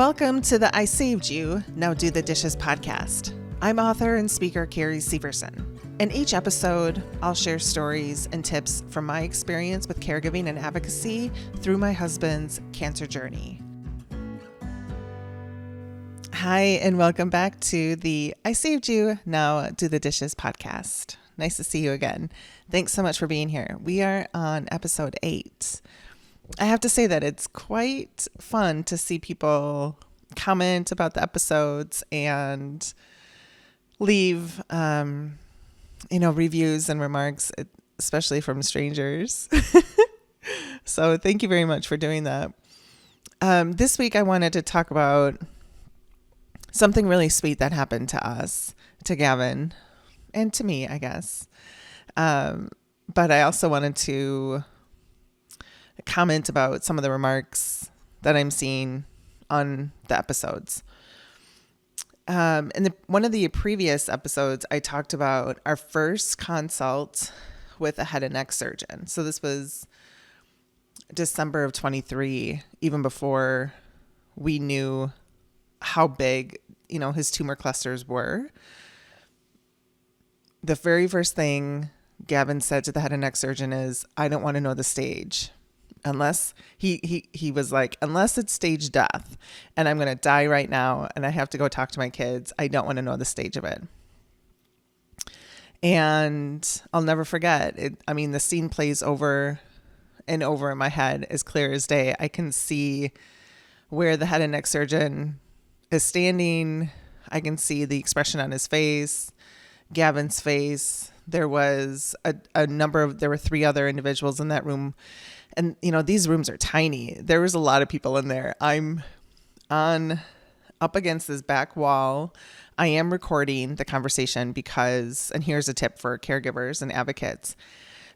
Welcome to the I Saved You, Now Do the Dishes podcast. I'm author and speaker Carrie Severson. In each episode, I'll share stories and tips from my experience with caregiving and advocacy through my husband's cancer journey. Hi, and welcome back to the I Saved You, Now Do the Dishes podcast. Nice to see you again. Thanks so much for being here. We are on episode 8. I have to say that it's quite fun to see people comment about the episodes and leave, reviews and remarks, especially from strangers. So thank you very much for doing that. This week, I wanted to talk about something really sweet that happened to us, to Gavin, and to me, I guess. But I also wanted to comment about some of the remarks that I'm seeing on the episodes. In one of the previous episodes, I talked about our first consult with a head and neck surgeon. So this was December of 23, even before we knew how big, his tumor clusters were. The very first thing Gavin said to the head and neck surgeon is, I don't want to know the stage. Unless he was like, unless it's stage death and I'm going to die right now and I have to go talk to my kids, I don't want to know the stage of it. And I'll never forget it. I mean, the scene plays over and over in my head as clear as day. I can see where the head and neck surgeon is standing. I can see the expression on his face, Gavin's face. There was there were 3 other individuals in that room. And, these rooms are tiny. There was a lot of people in there. I'm up against this back wall. I am recording the conversation because, and here's a tip for caregivers and advocates,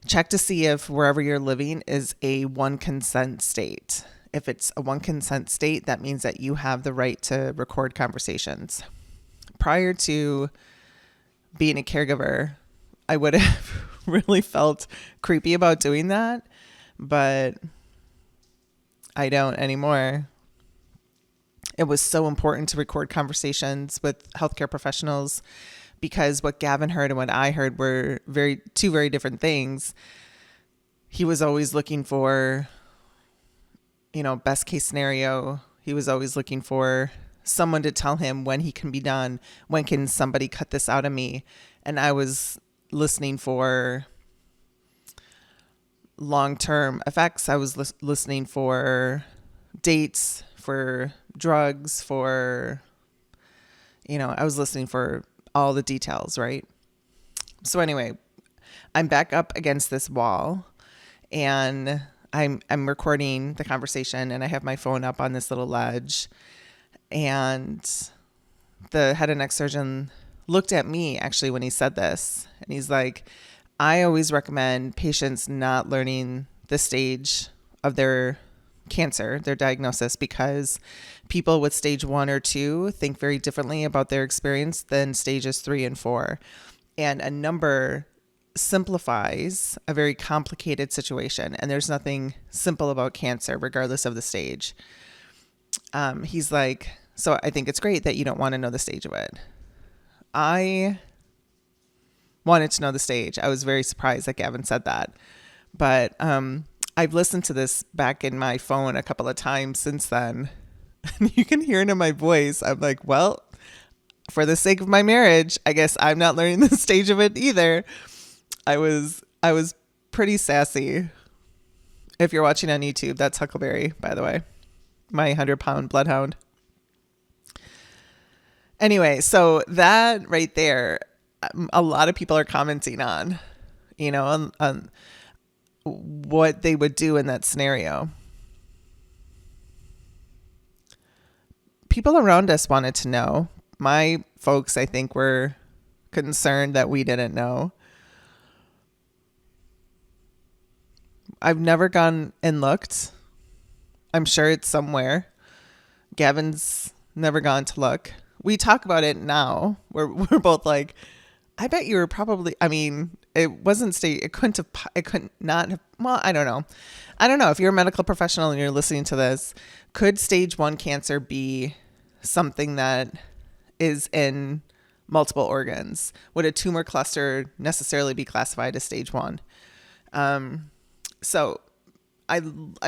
check to see if wherever you're living is a one consent state. If it's a one consent state, that means that you have the right to record conversations. Prior to being a caregiver, I would have really felt creepy about doing that. But I don't anymore. It was so important to record conversations with healthcare professionals because what Gavin heard and what I heard were two very different things. He was always looking for, best case scenario. He was always looking for someone to tell him when he can be done. When can somebody cut this out of me? And I was listening for long-term effects. I was listening for dates, for drugs, for, I was listening for all the details, right? So anyway, I'm back up against this wall and I'm recording the conversation and I have my phone up on this little ledge, and the head and neck surgeon looked at me actually when he said this, and he's like, I always recommend patients not learning the stage of their cancer, their diagnosis, because people with stage 1 or 2 think very differently about their experience than stages 3 and 4. And a number simplifies a very complicated situation. And there's nothing simple about cancer, regardless of the stage. He's like, so I think it's great that you don't want to know the stage of it. I wanted to know the stage. I was very surprised that Gavin said that. But I've listened to this back in my phone a couple of times since then. And you can hear it in my voice. I'm like, well, for the sake of my marriage, I guess I'm not learning the stage of it either. I was pretty sassy. If you're watching on YouTube, that's Huckleberry, by the way. My 100-pound bloodhound. Anyway, so that right there, a lot of people are commenting on, on what they would do in that scenario. People around us wanted to know. My folks, I think, were concerned that we didn't know. I've never gone and looked. I'm sure it's somewhere. Gavin's never gone to look. We talk about it now. We're both like, I bet you were probably, I mean, it wasn't it couldn't have, it couldn't not have, well, I don't know. I don't know. If you're a medical professional and you're listening to this, could stage 1 cancer be something that is in multiple organs? Would a tumor cluster necessarily be classified as stage 1? So I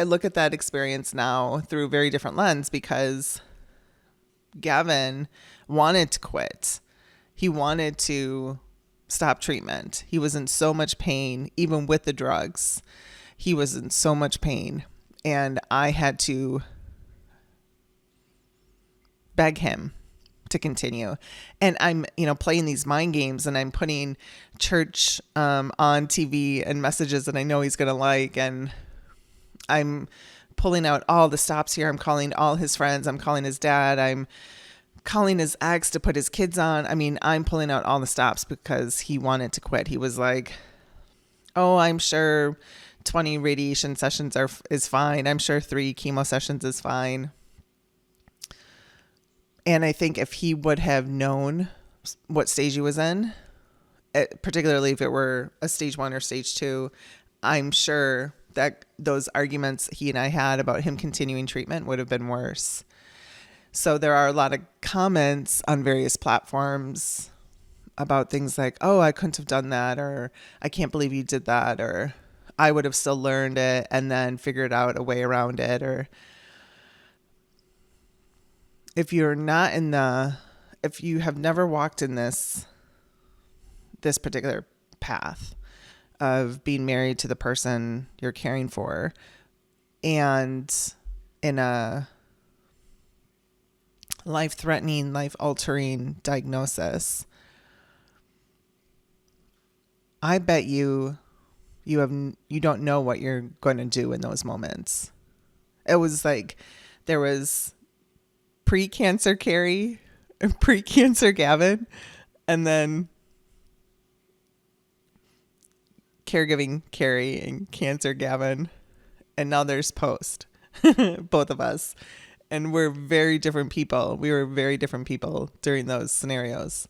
look at that experience now through a very different lens, because Gavin wanted to quit. He wanted to stop treatment. He was in so much pain, even with the drugs. He was in so much pain. And I had to beg him to continue. And I'm, playing these mind games, and I'm putting church on TV and messages that I know he's going to like. And I'm pulling out all the stops here. I'm calling all his friends. I'm calling his dad. I'm calling his ex to put his kids on. I mean, I'm pulling out all the stops because he wanted to quit. He was like, oh, I'm sure 20 radiation sessions is fine. I'm sure 3 chemo sessions is fine. And I think if he would have known what stage he was in, particularly if it were a stage 1 or stage 2, I'm sure that those arguments he and I had about him continuing treatment would have been worse. So there are a lot of comments on various platforms about things like, oh, I couldn't have done that, or I can't believe you did that, or I would have still learned it and then figured out a way around it. Or if you're not if you have never walked in this particular path of being married to the person you're caring for, and in a life-threatening, life-altering diagnosis, I bet you don't know what you're going to do in those moments. It was like there was pre-cancer Carrie, pre-cancer Gavin, and then caregiving Carrie and cancer Gavin, and now there's post, both of us. And we're very different people. We were very different people during those scenarios.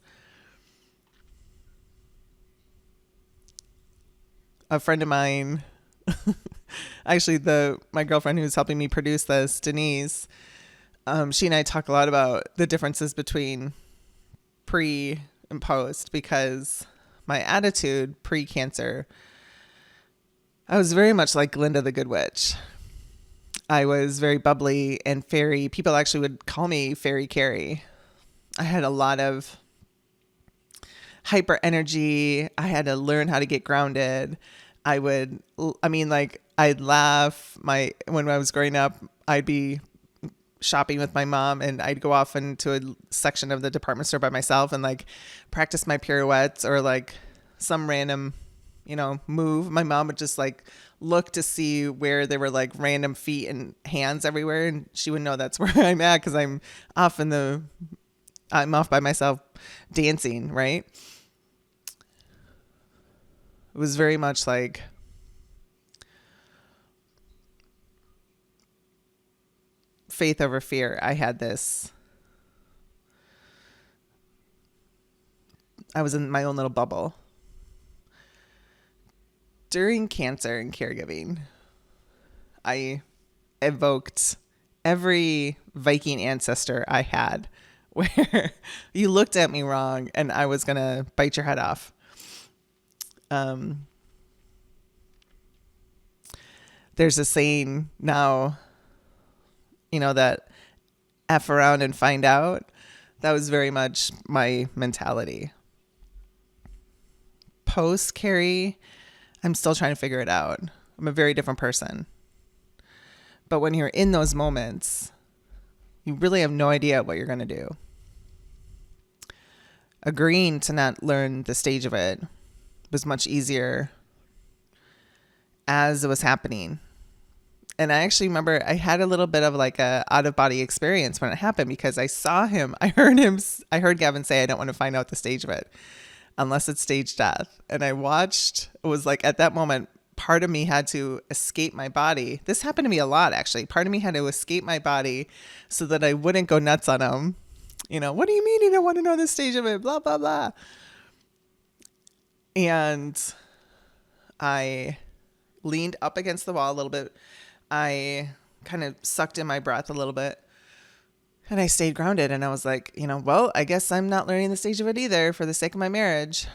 A friend of mine, actually my girlfriend who's helping me produce this, Denise, she and I talk a lot about the differences between pre and post, because my attitude pre-cancer, I was very much like Glinda the Good Witch. I was very bubbly and fairy. People actually would call me Fairy Carrie. I had a lot of hyper energy. I had to learn how to get grounded. I'd laugh. When I was growing up, I'd be shopping with my mom, and I'd go off into a section of the department store by myself and like practice my pirouettes, or like some random, move. My mom would just like look to see where there were like random feet and hands everywhere, and she would know that's where I'm at, because I'm off by myself dancing, right? It was very much like faith over fear. I was in my own little bubble. During cancer and caregiving, I evoked every Viking ancestor I had, where you looked at me wrong and I was going to bite your head off. There's a saying now, that F around and find out. That was very much my mentality. Post Carrie, I'm still trying to figure it out. I'm a very different person. But when you're in those moments, you really have no idea what you're going to do. Agreeing to not learn the stage of it was much easier as it was happening. And I actually remember I had a little bit of like a out of body experience when it happened, because I saw him, I heard Gavin say, I don't want to find out the stage of it unless it's stage death. And I watched, it was like at that moment, part of me had to escape my body. This happened to me a lot, actually. Part of me had to escape my body so that I wouldn't go nuts on him. What do you mean you don't want to know the stage of it? Blah, blah, blah. And I leaned up against the wall a little bit. I kind of sucked in my breath a little bit. And I stayed grounded. And I was like, well, I guess I'm not learning the stage of it either for the sake of my marriage.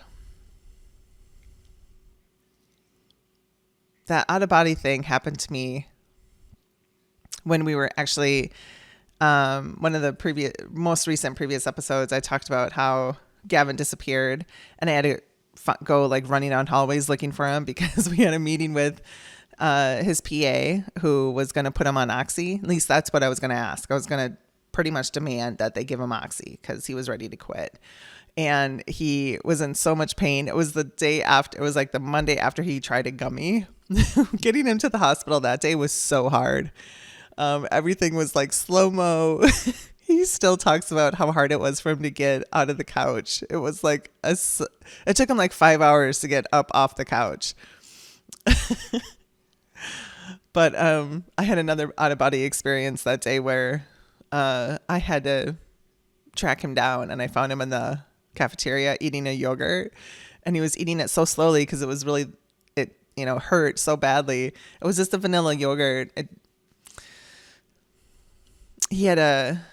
That out-of-body thing happened to me when we were actually, one of the most recent previous episodes, I talked about how Gavin disappeared and I had to go like running down hallways looking for him because we had a meeting with his PA who was going to put him on Oxy. At least that's what I was going to ask. I was going to pretty much demand that they give him Oxy because he was ready to quit. And he was in so much pain. It was the day after, it was like the Monday after he tried a gummy. Getting him to the hospital that day was so hard. Everything was like slow-mo. He still talks about how hard it was for him to get out of the couch. It was like, it took him like 5 hours to get up off the couch. But I had another out-of-body experience that day where I had to track him down, and I found him in the cafeteria eating a yogurt, and he was eating it so slowly because it was really, it hurt so badly. It was just a vanilla yogurt. He had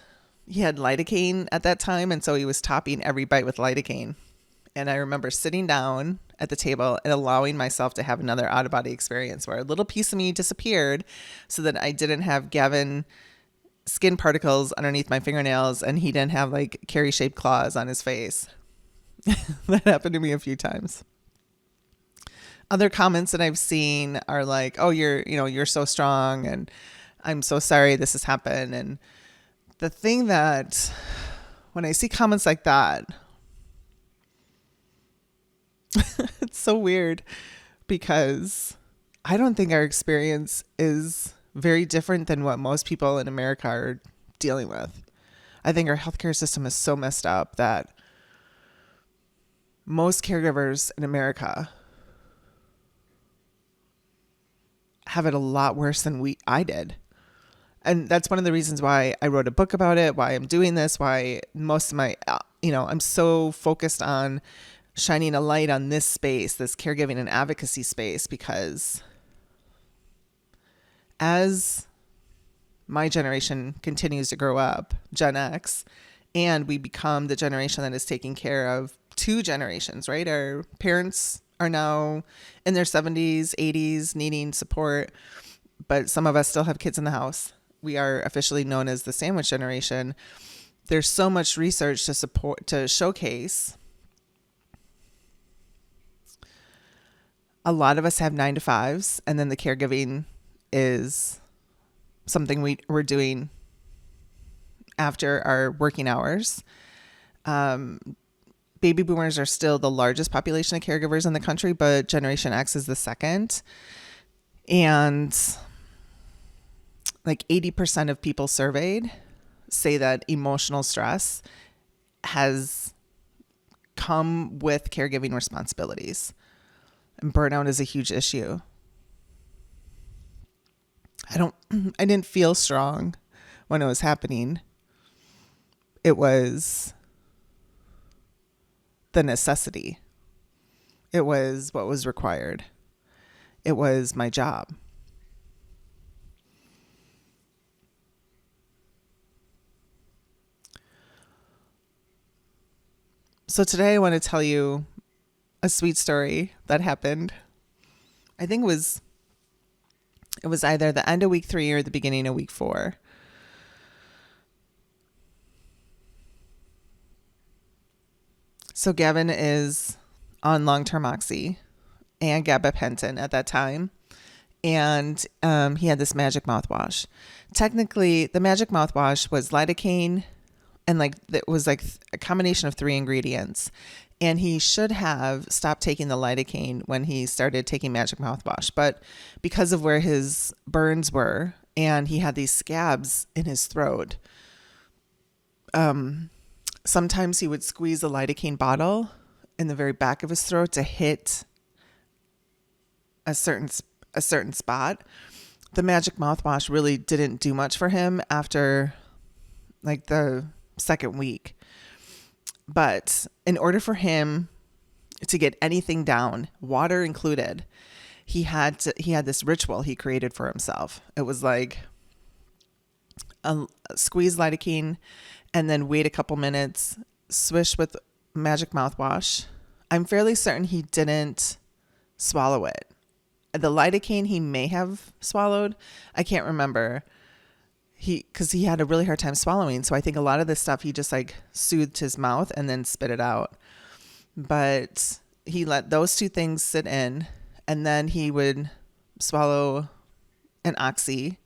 lidocaine at that time, and so he was topping every bite with lidocaine. And I remember sitting down at the table and allowing myself to have another out-of-body experience where a little piece of me disappeared so that I didn't have Gavin skin particles underneath my fingernails and he didn't have like Carrie-shaped claws on his face. That happened to me a few times. Other comments that I've seen are like, oh, you're so strong and I'm so sorry this has happened. And the thing that when I see comments like that, it's so weird because I don't think our experience is very different than what most people in America are dealing with. I think our healthcare system is so messed up that most caregivers in America have it a lot worse than I did. And that's one of the reasons why I wrote a book about it, why I'm doing this, why most of my, I'm so focused on shining a light on this space, this caregiving and advocacy space, because as my generation continues to grow up, Gen X, and we become the generation that is taking care of two generations, right? Our parents are now in their 70s, 80s, needing support, but some of us still have kids in the house. We are officially known as the sandwich generation. There's so much research to showcase. A lot of us have 9-to-5s, and then the caregiving is something we're doing after our working hours. Baby boomers are still the largest population of caregivers in the country, but Generation X is the second. And like 80% of people surveyed say that emotional stress has come with caregiving responsibilities. And burnout is a huge issue. I didn't feel strong when it was happening. It was the necessity. It was what was required. It was my job. So today I want to tell you a sweet story that happened. I think it was either the end of week 3 or the beginning of week 4. So Gavin is on long-term Oxy and gabapentin at that time. And he had this magic mouthwash. Technically, the magic mouthwash was lidocaine, and it was like a combination of 3 ingredients. And he should have stopped taking the lidocaine when he started taking magic mouthwash. But because of where his burns were, and he had these scabs in his throat, sometimes he would squeeze a lidocaine bottle in the very back of his throat to hit a certain spot. The magic mouthwash really didn't do much for him after like the second week. But in order for him to get anything down, water included. He had this ritual he created for himself. It was like squeeze lidocaine and then wait a couple minutes, swish with magic mouthwash. I'm fairly certain he didn't swallow it. The lidocaine he may have swallowed. I can't remember. Because he had a really hard time swallowing. So I think a lot of this stuff he just like soothed his mouth and then spit it out. But he let those two things sit in, and then he would swallow an oxy,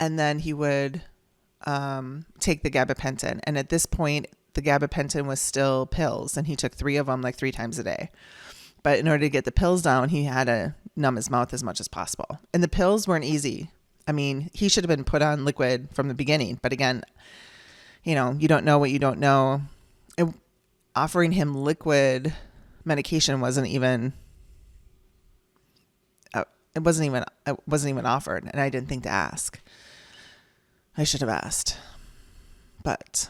and then he would take the gabapentin. And at this point, the gabapentin was still pills, and he took 3 of them like 3 times a day. But in order to get the pills down, he had to numb his mouth as much as possible. And the pills weren't easy. I mean, he should have been put on liquid from the beginning. But again, you don't know what you don't know. Offering him liquid medication wasn't even offered, and I didn't think to ask. I should have asked. But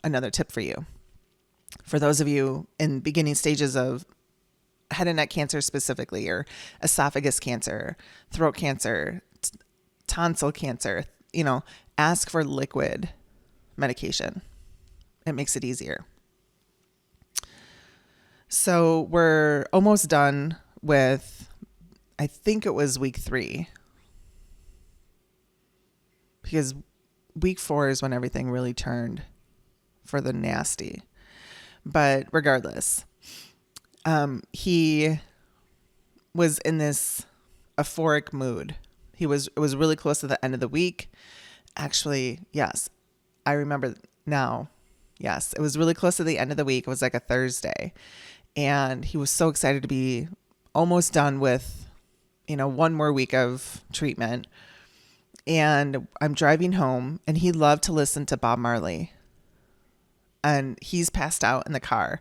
another tip for you. For those of you in beginning stages of head and neck cancer specifically, or esophagus cancer, throat cancer, tonsil cancer, ask for liquid medication. It makes it easier. So we're almost done with, I think it was week 3, because week 4 is when everything really turned for the nasty. But regardless, he was in this euphoric mood. It was really close to the end of the week. Actually, yes, I remember now. Yes, it was really close to the end of the week. It was like a Thursday. And he was so excited to be almost done with, 1 more week of treatment. And I'm driving home, and he loved to listen to Bob Marley. And he's passed out in the car.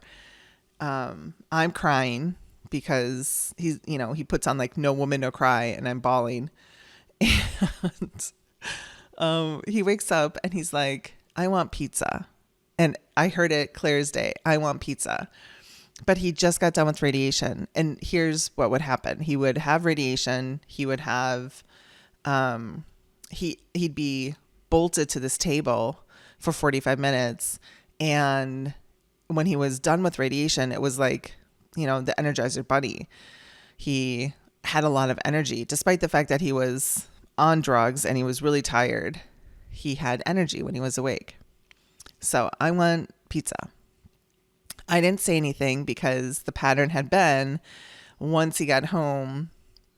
I'm crying because he puts on like No Woman, No Cry, and I'm bawling. And he wakes up and he's like, I want pizza. And I heard it clear as day. I want pizza. But he just got done with radiation. And here's what would happen. He would have radiation. He would have, he'd be bolted to this table for 45 minutes. And when he was done with radiation, it was like, the Energizer Bunny. He had a lot of energy, despite the fact that he was on drugs and he was really tired. He had energy when he was awake. So I want pizza. I didn't say anything because the pattern had been, once he got home,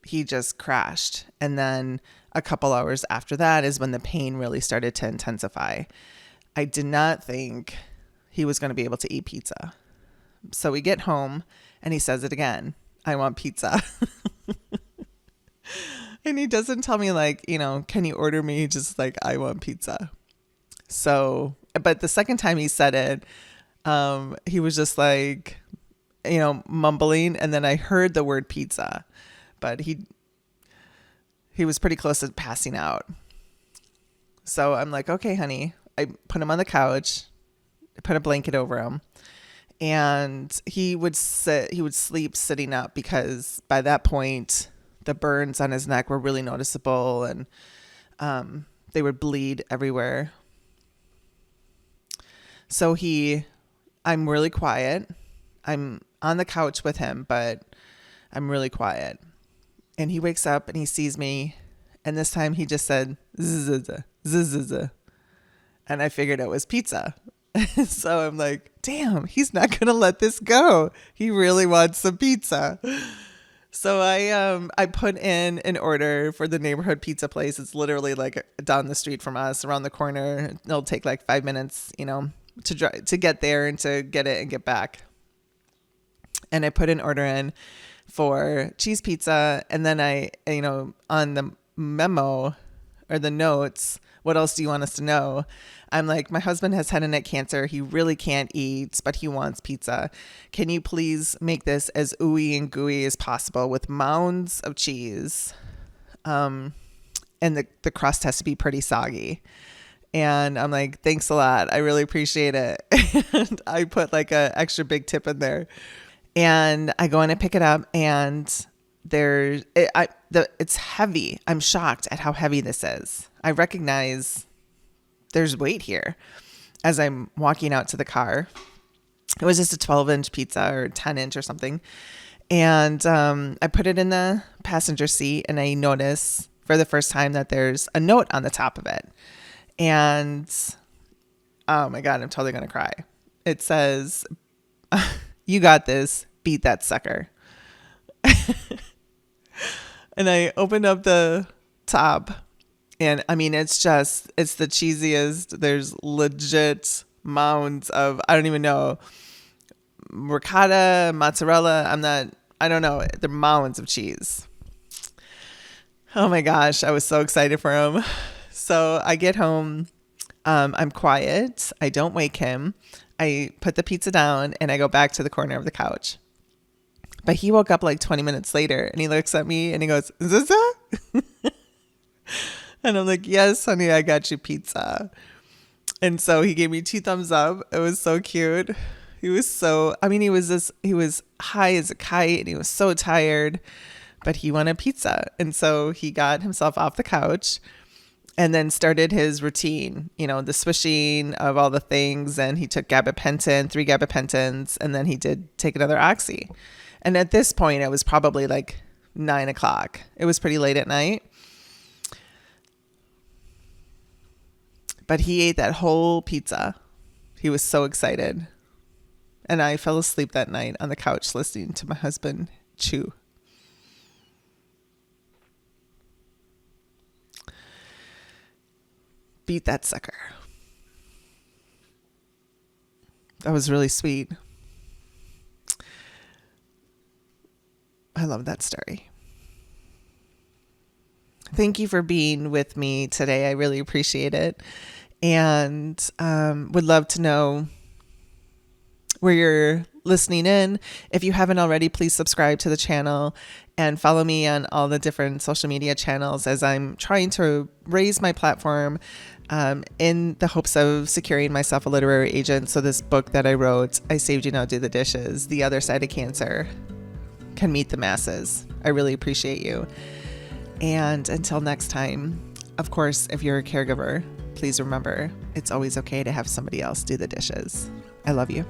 he just crashed. And then a couple hours after that is when the pain really started to intensify. I did not think he was going to be able to eat pizza. So we get home and he says it again. I want pizza. And he doesn't tell me like, can you order me just like, I want pizza. So, but the second time he said it, he was just like, mumbling. And then I heard the word pizza, but he was pretty close to passing out. So I'm like, okay, honey. I put him on the couch, put a blanket over him, and he would sleep sitting up because by that point the burns on his neck were really noticeable, and they would bleed everywhere. So I'm really quiet. I'm on the couch with him, but I'm really quiet. And he wakes up and he sees me, and this time he just said, zzz, zzz. And I figured it was pizza. So I'm like, damn, he's not going to let this go. He really wants some pizza. So I put in an order for the neighborhood pizza place. It's literally like down the street from us, around the corner. It'll take like 5 minutes, to get there and to get it and get back. And I put an order in for cheese pizza. And then I, on the memo or the notes, what else do you want us to know? I'm like, my husband has head and neck cancer. He really can't eat, but he wants pizza. Can you please make this as ooey and gooey as possible with mounds of cheese? And the crust has to be pretty soggy. And I'm like, thanks a lot. I really appreciate it. And I put like a extra big tip in there. And I go in and pick it up, and it's heavy. I'm shocked at how heavy this is. I recognize there's weight here as I'm walking out to the car. It was just a 12-inch pizza or 10-inch or something. And I put it in the passenger seat, and I notice for the first time that there's a note on the top of it. And oh my God, I'm totally going to cry. It says, "You got this, beat that sucker." And I opened up the top, and I mean, it's the cheesiest. There's legit mounds of, I don't even know, ricotta, mozzarella. I don't know. They're mounds of cheese. Oh my gosh, I was so excited for him. So I get home. I'm quiet. I don't wake him. I put the pizza down, and I go back to the corner of the couch. But he woke up like 20 minutes later, and he looks at me and he goes, "Is this it?" And I'm like, "Yes, honey, I got you pizza." And so he gave me 2 thumbs up. It was so cute. He was high as a kite, and he was so tired, but he wanted pizza. And so he got himself off the couch and then started his routine, the swishing of all the things. And he took 3 gabapentins, and then he did take another Oxy. And at this point, it was probably like 9 o'clock. It was pretty late at night. But he ate that whole pizza. He was so excited. And I fell asleep that night on the couch listening to my husband chew. Beat that sucker. That was really sweet. I love that story. Thank you for being with me today. I really appreciate it. And would love to know where you're listening in. If you haven't already, please subscribe to the channel and follow me on all the different social media channels as I'm trying to raise my platform in the hopes of securing myself a literary agent. So this book that I wrote, I Saved You Now Do the Dishes, The Other Side of Cancer, can meet the masses. I really appreciate you. And until next time, of course, if you're a caregiver, please remember it's always okay to have somebody else do the dishes. I love you.